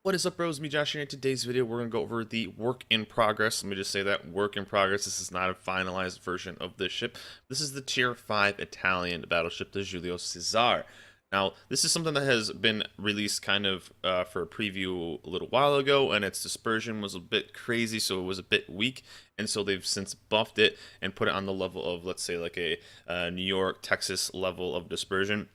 What is up, bros? Me, Josh, here. In today's video, we're going to go over the work in progress. Let me just say that work in progress. This is not a finalized version of this ship. This is the Tier 5 Italian battleship, the Giulio Cesare. Now, this is something that has been released kind of for a preview a little while ago, and its dispersion was a bit crazy, so it was a bit weak. And so they've since buffed it and put it on the level of, let's say, like a New York, Texas level of dispersion.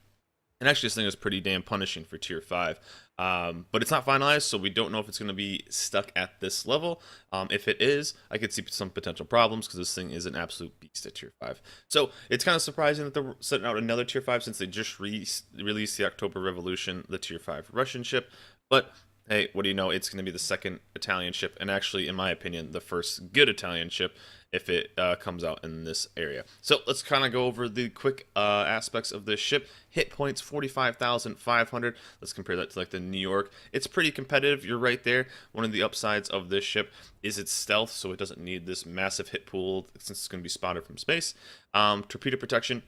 And actually, this thing is pretty damn punishing for Tier 5. But it's not finalized, so we don't know if it's going to be stuck at this level. If it is, I could see some potential problems because this thing is an absolute beast at Tier 5. So it's kind of surprising that they're setting out another Tier 5 since they just released the October Revolution, the Tier 5 Russian ship. But hey, what do you know? It's going to be the second Italian ship, and actually, in my opinion, the first good Italian ship if it comes out in this area. So let's kind of go over the quick aspects of this ship. Hit points 45,500. Let's compare that to like the New York. It's pretty competitive. You're right there. One of the upsides of this ship is its stealth, so it doesn't need this massive hit pool since it's going to be spotted from space. Torpedo protection.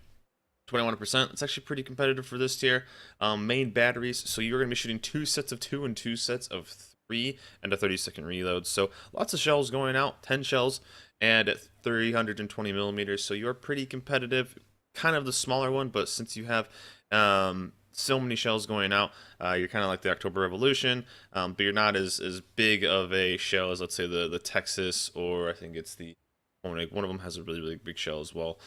21%. It's actually pretty competitive for this tier. Main batteries. So you're going to be shooting 2 sets of 2 and 2 sets of 3 and a 30-second reload. So lots of shells going out, 10 shells, and at 320 millimeters. So you're pretty competitive. Kind of the smaller one, but since you have so many shells going out, you're kind of like the October Revolution, but you're not as big of a shell as, let's say, the Texas, or I think it's the one of them has a really big shell as well.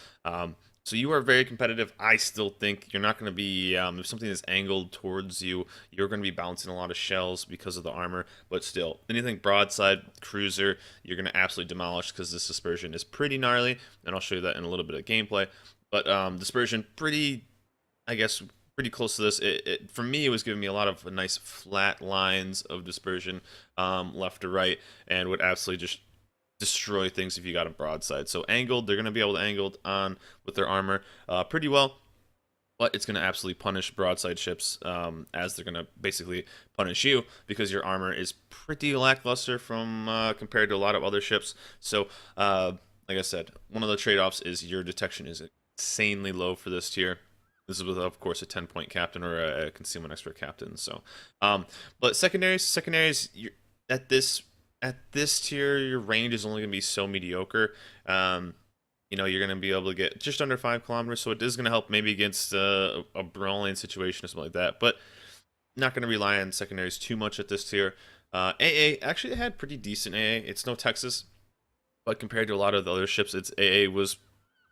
So you are very competitive. I still think you're not going to be, if something is angled towards you, you're going to be bouncing a lot of shells because of the armor. But still, anything broadside, cruiser, you're going to absolutely demolish because this dispersion is pretty gnarly. And I'll show you that in a little bit of gameplay. But dispersion, pretty, I guess, pretty close to this. For me, it was giving me a lot of nice flat lines of dispersion left to right, and would absolutely just destroy things if you got a broadside. So angled, they're going to be able to angle on with their armor pretty well, but it's going to absolutely punish broadside ships as they're going to basically punish you because your armor is pretty lackluster from compared to a lot of other ships. So like I said, one of the trade-offs is your detection is insanely low for this tier. This is with, of course, a 10-point captain or a concealment expert captain. So, but secondaries, you're, at this tier, your range is only going to be so mediocre. You know, you're going to be able to get just under 5 kilometers, so it is going to help maybe against a brawling situation or something like that, but not going to rely on secondaries too much at this tier. AA, actually, it had pretty decent AA. It's no Texas, but compared to a lot of the other ships, its AA was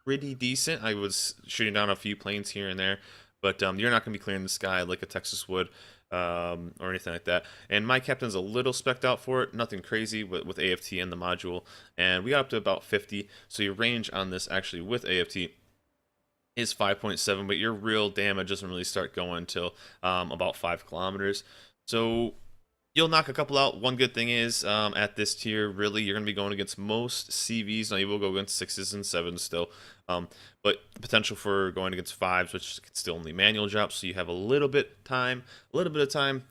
pretty decent. I was shooting down a few planes here and there, but you're not going to be clearing the sky like a Texas would or anything like that. And my captain's a little specced out for it, nothing crazy with AFT and the module, and we got up to about 50. So your range on this actually with AFT is 5.7, but your real damage doesn't really start going until about 5 kilometers. So you'll knock a couple out. One good thing is at this tier, really, you're going to be going against most CVs. Now, you will go against 6s and 7s still, but the potential for going against 5s, which can still only manual drop, so you have a little bit of time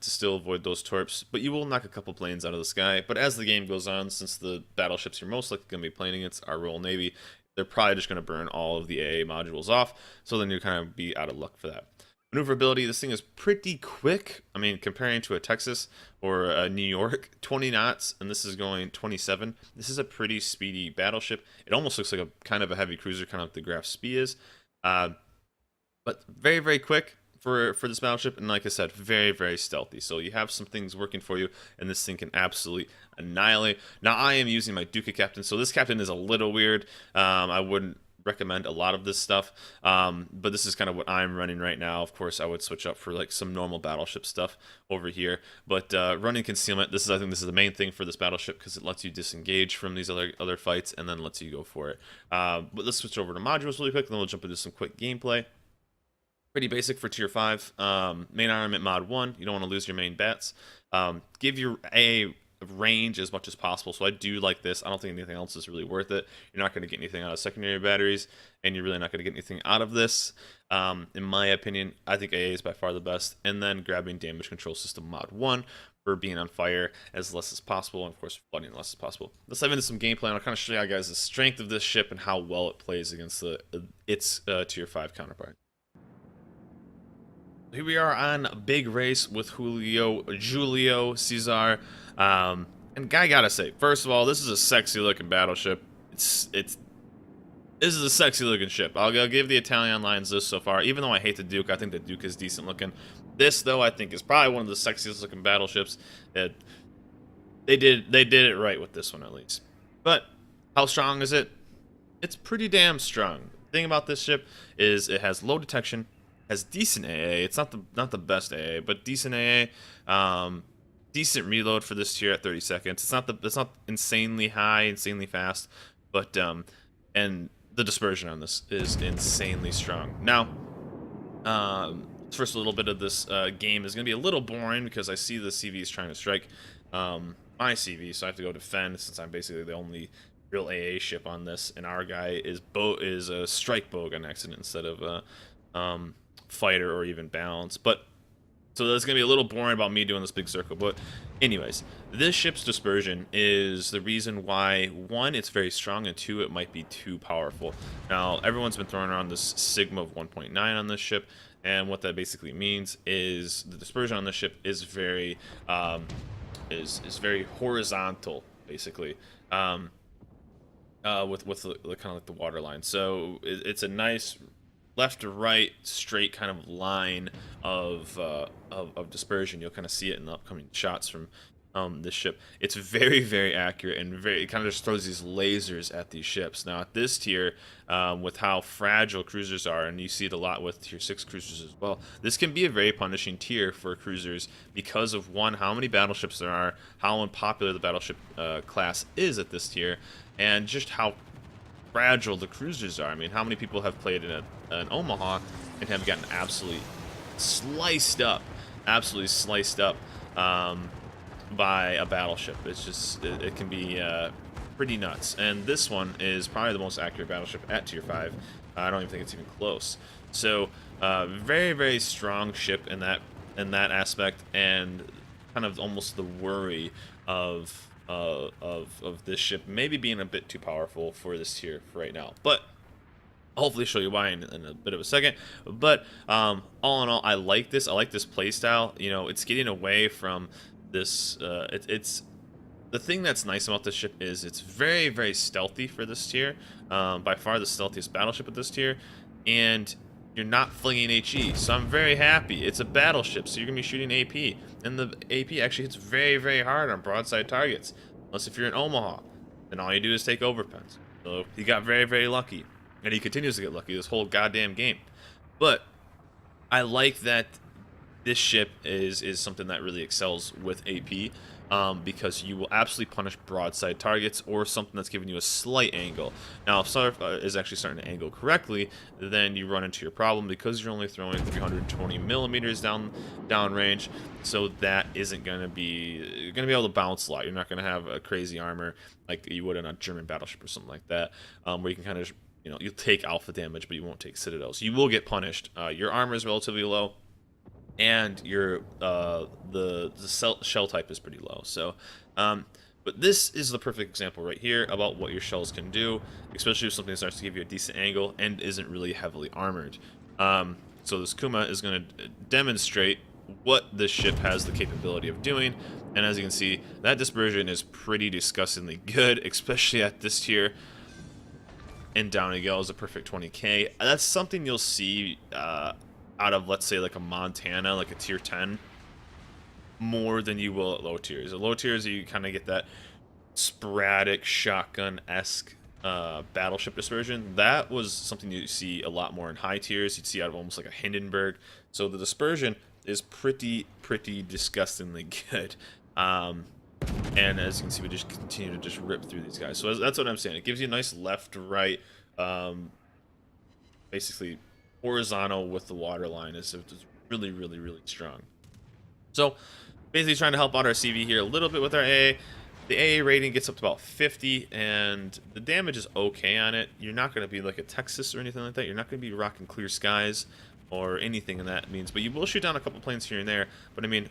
to still avoid those torps, but you will knock a couple planes out of the sky. But as the game goes on, since the battleships you're most likely going to be playing against are Royal Navy, they're probably just going to burn all of the AA modules off, so then you kind of be out of luck for that. Maneuverability, this thing is pretty quick. I mean, comparing to a Texas or a New York, 20 knots, and this is going 27. This is a pretty speedy battleship. It almost looks like a kind of a heavy cruiser, kind of like the Graf Spee is. But very quick for this battleship, and like I said, very stealthy. So you have some things working for you, and this thing can absolutely annihilate. Now, I am using my Duca captain, so this captain is a little weird. I wouldn't recommend a lot of this stuff, but this is kind of what I'm running right now. Of course, I would switch up for like some normal battleship stuff over here, but running concealment, I think this is the main thing for this battleship because it lets you disengage from these other fights and then lets you go for it. But let's switch over to modules really quick, and then we'll jump into some quick gameplay. Pretty basic for tier 5. Main armament mod 1, you don't want to lose your main bats. Give your A range as much as possible, so I do like this. I don't think anything else is really worth it. You're not going to get anything out of secondary batteries, and you're really not going to get anything out of this. In my opinion, I think AA is by far the best, and then grabbing damage control system mod 1 for being on fire as less as possible, and of course flooding as less as possible. Let's dive into some gameplay, and I'll kind of show you guys the strength of this ship and how well it plays against its tier 5 counterpart. Here we are on Big Race with Giulio Cesare. And I gotta say, first of all, this is a sexy looking battleship. This is a sexy looking ship. I'll give the Italian lines this so far. Even though I hate the Duke, I think the Duke is decent looking. This though, I think is probably one of the sexiest looking battleships. That they did it right with this one at least. But how strong is it? It's pretty damn strong. The thing about this ship is it has low detection, has decent AA. It's not the best AA, but decent AA. Decent reload for this tier at 30 seconds. It's not insanely high, insanely fast, but and the dispersion on this is insanely strong. Now, first a little bit of this game is gonna be a little boring because I see the CVs trying to strike my CV, so I have to go defend since I'm basically the only real AA ship on this, and our guy is a strike bogan accident instead of a fighter or even balance. But so that's gonna be a little boring about me doing this big circle. But anyways, this ship's dispersion is the reason why, one, it's very strong, and two, it might be too powerful. Now everyone's been throwing around this sigma of 1.9 on this ship, and what that basically means is the dispersion on this ship is very very horizontal, basically. With the kind of like the water line. So it's a nice left to right straight kind of line of dispersion. You'll kind of see it in the upcoming shots from this ship. It's very, very accurate, and it kind of just throws these lasers at these ships. Now at this tier, with how fragile cruisers are, and you see it a lot with tier 6 cruisers as well, this can be a very punishing tier for cruisers because of, one, how many battleships there are, how unpopular the battleship class is at this tier, and just how fragile the cruisers are. I mean, how many people have played in an Omaha and have gotten absolutely sliced up by a battleship? It's just, it can be pretty nuts. And this one is probably the most accurate battleship at tier 5. I don't even think it's even close. So very, very strong ship in that aspect, and kind of almost the worry of this ship maybe being a bit too powerful for this tier for right now. But I'll hopefully show you why in a bit of a second. But all in all, I like this play style. You know, it's getting away from this it's the thing that's nice about this ship is it's very, very stealthy for this tier. By far the stealthiest battleship at this tier, and you're not flinging HE, so I'm very happy. It's a battleship, so you're gonna be shooting AP, and the AP actually hits very, very hard on broadside targets. Unless if you're in Omaha, then all you do is take overpens. So he got very, very lucky, and he continues to get lucky this whole goddamn game. But I like that this ship is something that really excels with AP, because you will absolutely punish broadside targets or something that's giving you a slight angle. Now, if Surf is actually starting to angle correctly, then you run into your problem because you're only throwing 320 millimeters down range. So that isn't going to be able to bounce a lot. You're not going to have a crazy armor like you would in a German battleship or something like that, where you can kind of, you know, you'll take alpha damage, but you won't take citadels. You will get punished. Your armor is relatively low, and your the shell type is pretty low. So but this is the perfect example right here about what your shells can do, especially if something starts to give you a decent angle and isn't really heavily armored. So this Kuma is going to demonstrate what this ship has the capability of doing, and as you can see, that dispersion is pretty disgustingly good, especially at this tier. And down he goes, a perfect 20k. That's something you'll see out of, let's say, like a Montana, like a tier 10, more than you will at low tiers. At low tiers, you kind of get that sporadic shotgun-esque battleship dispersion. That was something you see a lot more in high tiers. You'd see out of almost like a Hindenburg. So the dispersion is pretty disgustingly good. And as you can see, we just continue to just rip through these guys. So that's what I'm saying. It gives you a nice left to right, basically horizontal with the water line. Is really strong. So basically trying to help out our CV here a little bit with our AA. The AA rating gets up to about 50, and the damage is okay on it. You're not going to be like a Texas or anything like that. You're not going to be rocking clear skies or anything in that means, but you will shoot down a couple planes here and there. But I mean,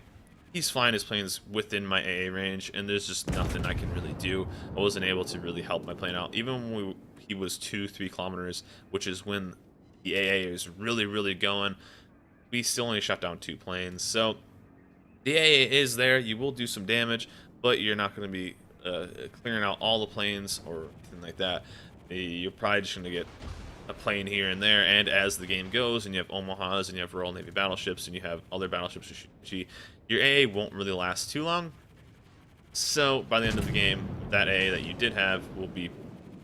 he's flying his planes within my AA range, and there's just nothing I can really do. I wasn't able to really help my plane out, even when he was 2-3 kilometers, which is when the AA is really going. we still only shot down 2 planes. So the AA is there. You will do some damage, but you're not going to be clearing out all the planes or anything like that. You're probably just going to get a plane here and there, and as the game goes, and you have Omahas, and you have Royal Navy battleships, and you have other battleships, your AA won't really last too long. So by the end of the game, that AA that you did have will be,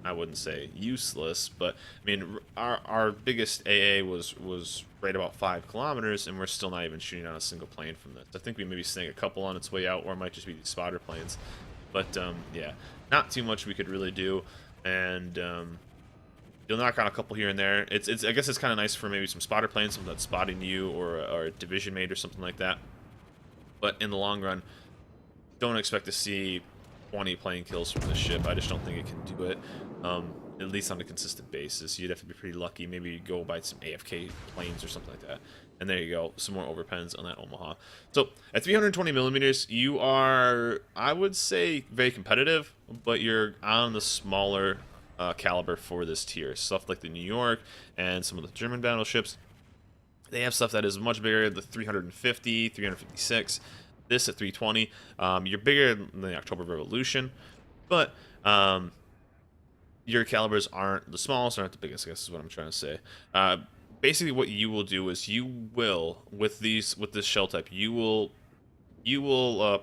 I wouldn't say useless, but I mean our biggest AA was right about 5 kilometers, and we're still not even shooting on a single plane from this. I think we maybe snag a couple on its way out, or it might just be these spotter planes. But yeah, not too much we could really do, and you'll knock on a couple here and there. I guess it's kind of nice for maybe some spotter planes, something that's spotting you, or a division mate or something like that. But in the long run, don't expect to see 20 plane kills from this ship. I just don't think it can do it, at least on a consistent basis. You'd have to be pretty lucky. Maybe you go buy some AFK planes or something like that. And there you go, some more overpens on that Omaha. So at 320 millimeters, you are, I would say, very competitive, but you're on the smaller caliber for this tier. Stuff like the New York and some of the German battleships, they have stuff that is much bigger, the 350, 356. This at 320. You're bigger than the October Revolution, but your calibers aren't the smallest, aren't the biggest, I guess is what I'm trying to say. Basically what you will do is you will, with this shell type, you will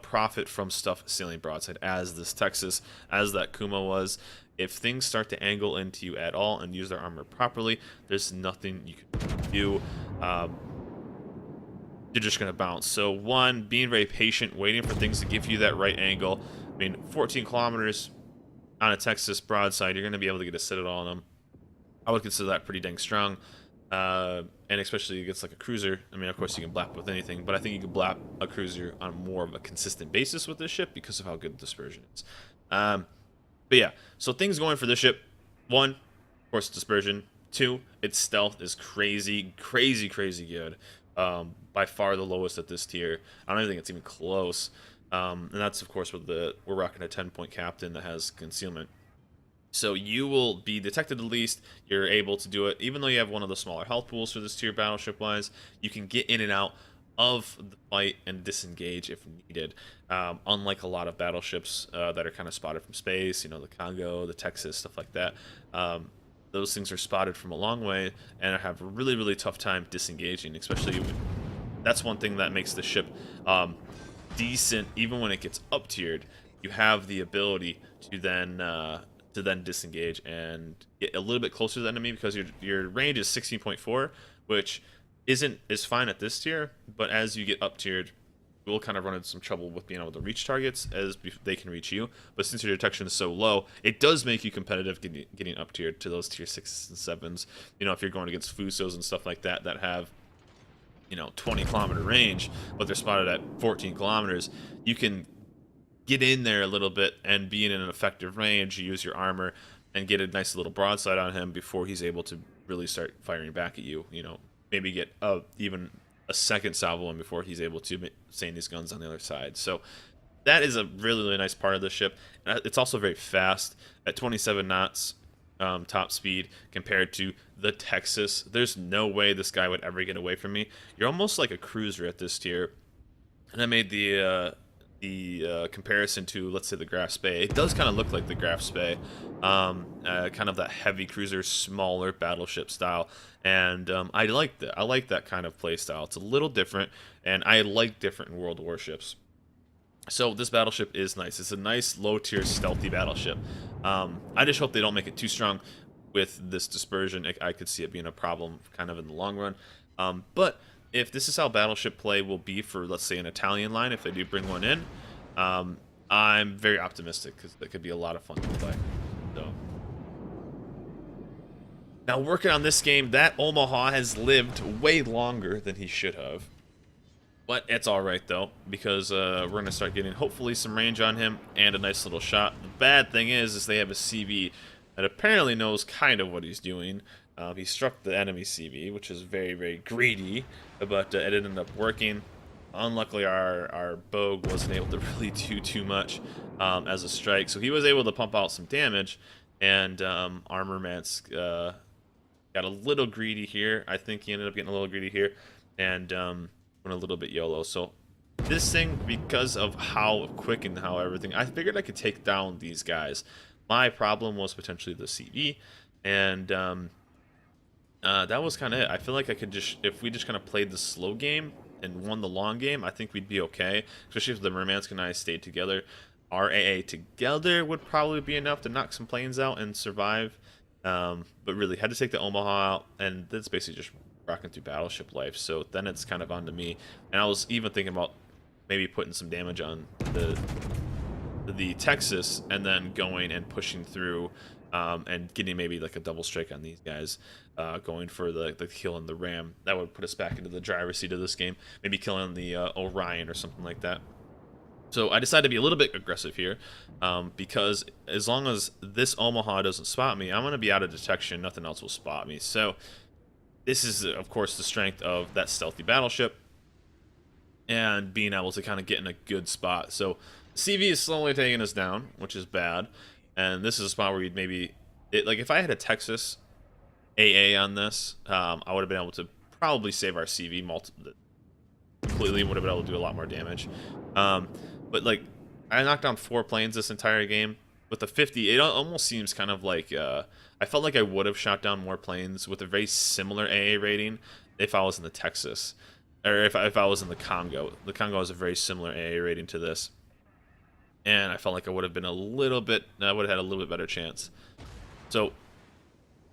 profit from stuff sailing broadside, as this Texas, as that Kuma was. If things start to angle into you at all and use their armor properly, there's nothing you can do. You're just going to bounce. So one, being very patient, waiting for things to give you that right angle. I mean, 14 kilometers on a Texas broadside, you're going to be able to get a citadel on them. I would consider that pretty dang strong. And especially against like a cruiser. I mean, of course you can blap with anything, but I think you can blap a cruiser on more of a consistent basis with this ship because of how good the dispersion is. But yeah, so things going for this ship. One, of course, dispersion. Two, its stealth is crazy, crazy, crazy good. By far the lowest at this tier. I don't even think it's even close. And that's, of course, with we're rocking a 10-point captain that has concealment. So you will be detected at least. You're able to do it. Even though you have one of the smaller health pools for this tier battleship-wise, you can get in and out of the fight and disengage if needed. Unlike a lot of battleships that are kind of spotted from space, you know, the Congo, the Texas, stuff like that. Those things are spotted from a long way and have a really, really tough time disengaging, especially that's one thing that makes the ship decent. Even when it gets up tiered, you have the ability to then disengage and get a little bit closer to the enemy, because your range is 16.4, which is fine at this tier, but as you get up tiered, you will kind of run into some trouble with being able to reach targets as they can reach you. But since your detection is so low, it does make you competitive getting up tiered to those tier 6s and 7s. You know, if you're going against Fusos and stuff like that have, you know, 20-kilometer range, but they're spotted at 14 kilometers, you can get in there a little bit and be in an effective range. You use your armor and get a nice little broadside on him before he's able to really start firing back at you. You know, maybe get even a second salvo in before he's able to sand these guns on the other side. So that is a really, really nice part of the ship. It's also very fast at 27 knots top speed compared to the Texas. There's no way this guy would ever get away from me. You're almost like a cruiser at this tier. And I made the comparison to, let's say, the Graf Spee. It does kind of look like the Graf Spee, kind of that heavy cruiser, smaller battleship style, and I like that. I like that kind of play style. It's a little different, and I like different in World Warships. So this battleship is nice. It's a nice low-tier stealthy battleship. I just hope they don't make it too strong with this dispersion. I could see it being a problem kind of in the long run, but if this is how battleship play will be for, let's say, an Italian line, if they do bring one in, I'm very optimistic, because that could be a lot of fun to play. So now, working on this game, that Omaha has lived way longer than he should have. But it's alright, though, because we're going to start getting, hopefully, some range on him and a nice little shot. The bad thing is they have a CV that apparently knows kind of what he's doing. He struck the enemy CV, which is very, very greedy, but it ended up working. Unluckily, our Bogue wasn't able to really do too much as a strike, so he was able to pump out some damage, and Armament got a little greedy here. I think he ended up getting a little greedy here, and went a little bit YOLO. So this thing, because of how quick and how everything, I figured I could take down these guys. My problem was potentially the CV, and that was kind of it. I feel like I could just, if we just kind of played the slow game and won the long game, I think we'd be okay. Especially if the Murmansk and I stayed together. Our AA together would probably be enough to knock some planes out and survive. But really, had to take the Omaha out, and that's basically just rocking through Battleship life. So then it's kind of on to me. And I was even thinking about maybe putting some damage on the Texas, and then going and pushing through, and getting maybe like a double strike on these guys, going for the kill on the Ram. That would put us back into the driver's seat of this game. Maybe killing the Orion or something like that. So I decided to be a little bit aggressive here, because as long as this Omaha doesn't spot me, I'm going to be out of detection. Nothing else will spot me. So this is, of course, the strength of that stealthy battleship and being able to kind of get in a good spot. So CV is slowly taking us down, which is bad. And this is a spot where you'd maybe, like if I had a Texas AA on this, I would have been able to probably save our CV completely, would have been able to do a lot more damage. But like, I knocked down 4 planes this entire game. With the 50, it almost seems kind of like, I felt like I would have shot down more planes with a very similar AA rating if I was in the Texas. Or if I was in the Congo. The Congo has a very similar AA rating to this. And I felt like I would have been I would have had a little bit better chance. So,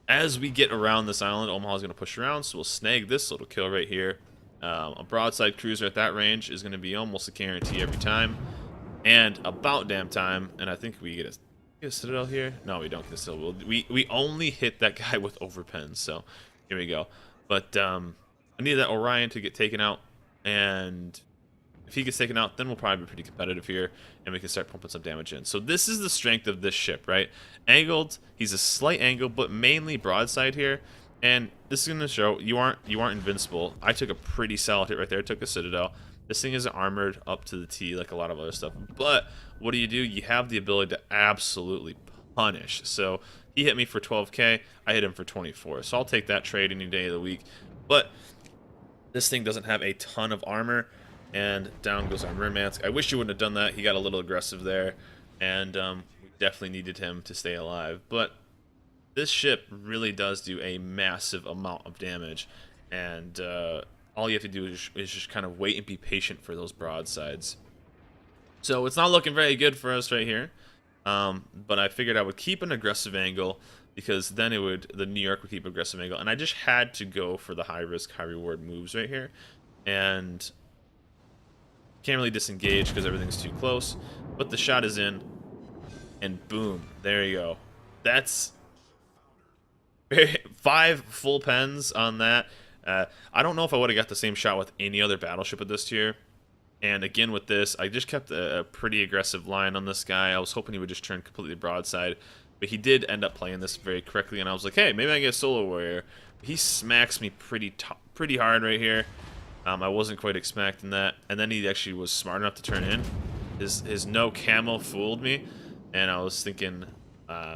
as we get around this island, Omaha's going to push around, so we'll snag this little kill right here. A broadside cruiser at that range is going to be almost a guarantee every time. And about damn time, and I think we get a Citadel here. No, we don't get a Citadel. We only hit that guy with overpens, so here we go. But I need that Orion to get taken out, and if he gets taken out, then we'll probably be pretty competitive here, and we can start pumping some damage in. So this is the strength of this ship, right? Angled, he's a slight angle, but mainly broadside here. And this is going to show you aren't invincible. I took a pretty solid hit right there. I took a Citadel. This thing isn't armored up to the T like a lot of other stuff. But what do? You have the ability to absolutely punish. So he hit me for 12k. I hit him for 24. So I'll take that trade any day of the week. But this thing doesn't have a ton of armor. And down goes our Murmansk. I wish you wouldn't have done that. He got a little aggressive there. And we definitely needed him to stay alive. But this ship really does do a massive amount of damage. And all you have to do is just kind of wait and be patient for those broadsides. So it's not looking very good for us right here. But I figured I would keep an aggressive angle, because then the New York would keep aggressive angle. And I just had to go for the high risk, high reward moves right here. And can't really disengage because everything's too close, but the shot is in, and boom, there you go. That's 5 full pens on that. I don't know if I would have got the same shot with any other battleship of this tier. And again with this, I just kept a pretty aggressive line on this guy. I was hoping he would just turn completely broadside, but he did end up playing this very correctly, and I was like, hey, maybe I can get a solo warrior. He smacks me pretty hard right here. I wasn't quite expecting that, and then he actually was smart enough to turn in. His no camo fooled me, and I was thinking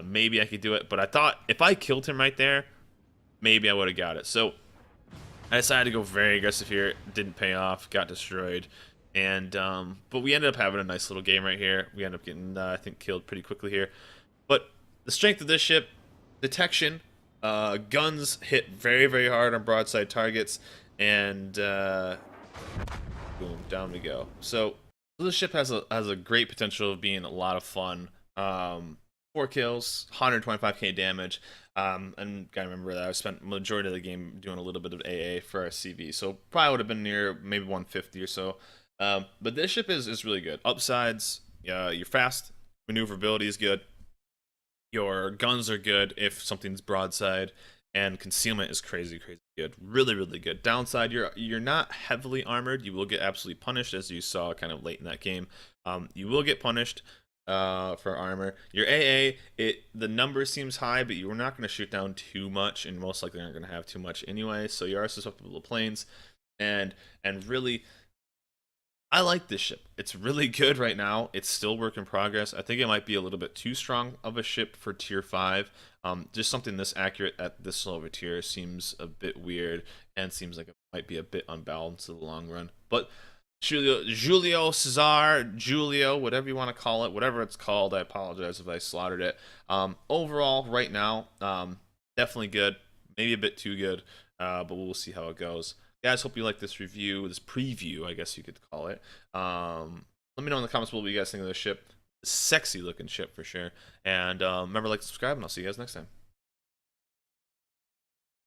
maybe I could do it, but I thought if I killed him right there, maybe I would have got it. So I decided to go very aggressive here. Didn't pay off, got destroyed, and but we ended up having a nice little game right here. We ended up getting I think killed pretty quickly here, but the strength of this ship, detection, guns hit very hard on broadside targets. And boom, down we go. So this ship has a great potential of being a lot of fun. 4 kills, 125k damage. And gotta remember that I spent majority of the game doing a little bit of AA for our CV, so probably would have been near maybe 150 or so. But this ship is really good. Upsides, you're fast, maneuverability is good. Your guns are good if something's broadside. And concealment is crazy good. Really good. Downside, you're not heavily armored. You will get absolutely punished, as you saw kind of late in that game. You will get punished for armor. Your AA, the number seems high, but you're not going to shoot down too much, and most likely aren't going to have too much anyway. So you are susceptible to planes, and really, I like this ship. It's really good right now. It's still work in progress. I think it might be a little bit too strong of a ship for tier 5. Just something this accurate at this low of a tier seems a bit weird and seems like it might be a bit unbalanced in the long run. But Giulio Cesare, Giulio, whatever you want to call it, whatever it's called, I apologize if I slaughtered it. Overall, right now, definitely good. Maybe a bit too good, but we'll see how it goes. Guys, hope you like this review, this preview, I guess you could call it. Let me know in the comments what you guys think of this ship. Sexy looking ship for sure. And remember, like, subscribe, and I'll see you guys next time.